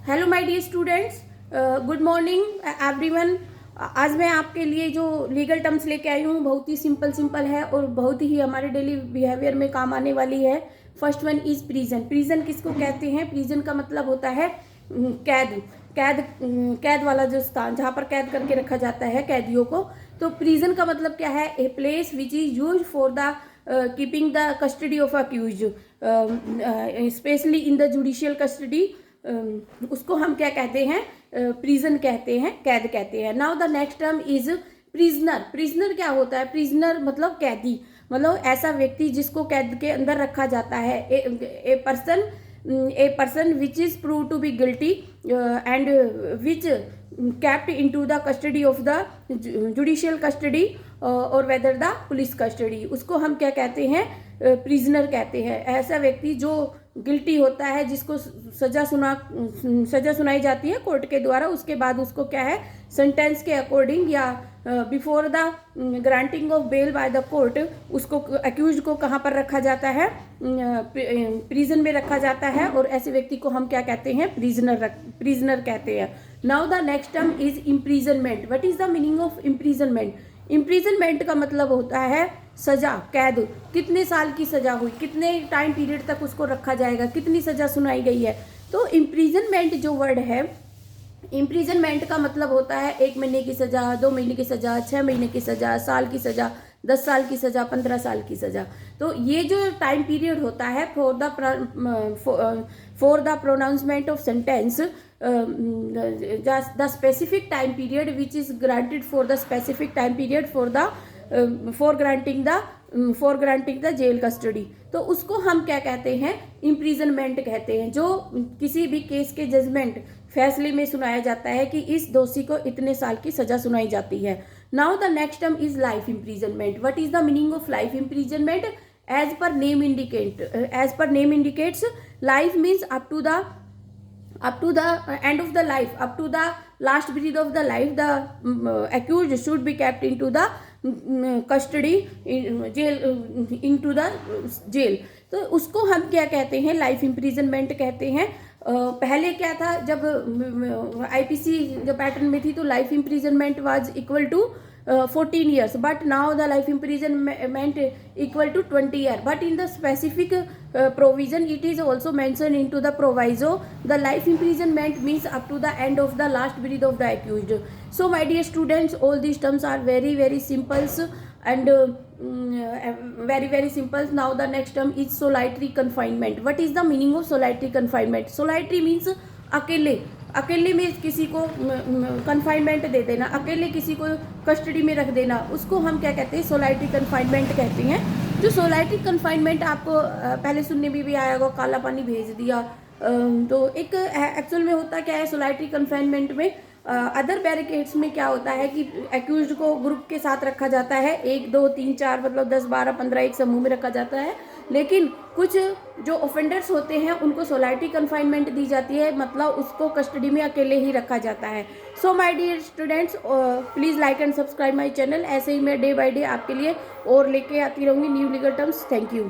Hello my dear students, good morning everyone. आज मैं आपके लिए जो लीगल टर्म्स लेके आई हूँ बहुत ही सिंपल है और बहुत ही हमारे डेली बिहेवियर में काम आने वाली है। First one is prison. Prison किसको कहते हैं? प्रिजन का मतलब होता है कैद। कैद वाला जो स्थान जहाँ पर कैद करके रखा जाता है कैदियों को। तो प्रिजन का मतलब क्या है? A place which is use for the keeping the custody of accused, specially in the judicial custody. उसको हम क्या कहते हैं? प्रिजन कहते हैं, कैद कहते हैं। Now the next term is prisoner. Prisoner क्या होता है? प्रिजनर मतलब कैदी, मतलब ऐसा व्यक्ति जिसको कैद के अंदर रखा जाता है। A person which is prove to be guilty and which kept into the custody of the judicial custody और वेदर द पुलिस कस्टडी, उसको हम क्या कहते हैं? प्रिजनर कहते हैं। ऐसा व्यक्ति जो गिल्टी होता है, जिसको सजा सुनाई जाती है कोर्ट के द्वारा, उसके बाद उसको क्या है, सेंटेंस के अकॉर्डिंग या before the granting of bail by the court, उसको अक्यूज को कहाँ पर रखा जाता है? प्रिजन में रखा जाता है। और ऐसे व्यक्ति को हम क्या कहते हैं? प्रिजनर कहते हैं। Now the next term is imprisonment. What is the meaning of imprisonment? Imprisonment का मतलब होता है सजा, कैद। कितने साल की सजा हुई, कितने टाइम पीरियड तक उसको रखा जाएगा, कितनी सजा सुनाई गई है। तो इम्प्रीजनमेंट जो वर्ड है, इम्प्रीजनमेंट का मतलब होता है 1 महीने की सजा, 2 महीने की सजा, 6 महीने की सजा, साल की सजा, 10 साल की सजा, 15 साल की सजा। तो ये जो टाइम पीरियड होता है for the pronouncement of sentence, the specific time period which is granted for the specific time period for granting the jail custody, तो उसको हम क्या कहते हैं? इम्प्रीजनमेंट कहते हैं। जो किसी भी केस के जजमेंट, फैसले में सुनाया जाता है कि इस दोषी को इतने साल की सजा सुनाई जाती है। Now the next term is life imprisonment. What is the meaning of life imprisonment? As per name indicates, life means up to the end of the life, up to the last breath of the life, the accused should be kept into the custody into the jail। तो उसको हम क्या कहते हैं? Life imprisonment कहते हैं। पहले क्या था, जब आईपीसी जो पैटर्न में थी, तो life imprisonment was equal to 14 years, but now the life imprisonment equal to 20 years, but in the specific provision it is also mentioned into the proviso, the life imprisonment means up to the end of the last breath of the accused। So my dear students, all these terms are very simple and very simple। Now the next term is solitary confinement। What is the meaning of solitary confinement? Solitary means अकेले में किसी को confinement दे देना, अकेले किसी को custody में रख देना, उसको हम क्या कहते हैं? सोलाइटरी कन्फाइनमेंट कहते हैं। जो सोलाइटरी कन्फाइनमेंट आपको पहले सुनने में भी आया होगा, काला पानी भेज दिया। तो एक एक्चुअल में होता क्या है सोलाइटरी कन्फाइनमेंट में? अदर बैरिकेड्स में क्या होता है कि एक्यूज्ड को ग्रुप के साथ रखा जाता है, 1 2 3 4 मतलब 10 12 15 एक समूह में रखा जाता है। लेकिन कुछ जो ऑफेंडर्स होते हैं उनको सोलाइटरी कन्फाइनमेंट दी जाती है, मतलब उसको कस्टडी में अकेले ही रखा जाता है। So my dear students, please like and subscribe my channel. ऐसे ही मैं डे बाय डे आपके लिए और लेके आती रहूँगी new legal terms. Thank you.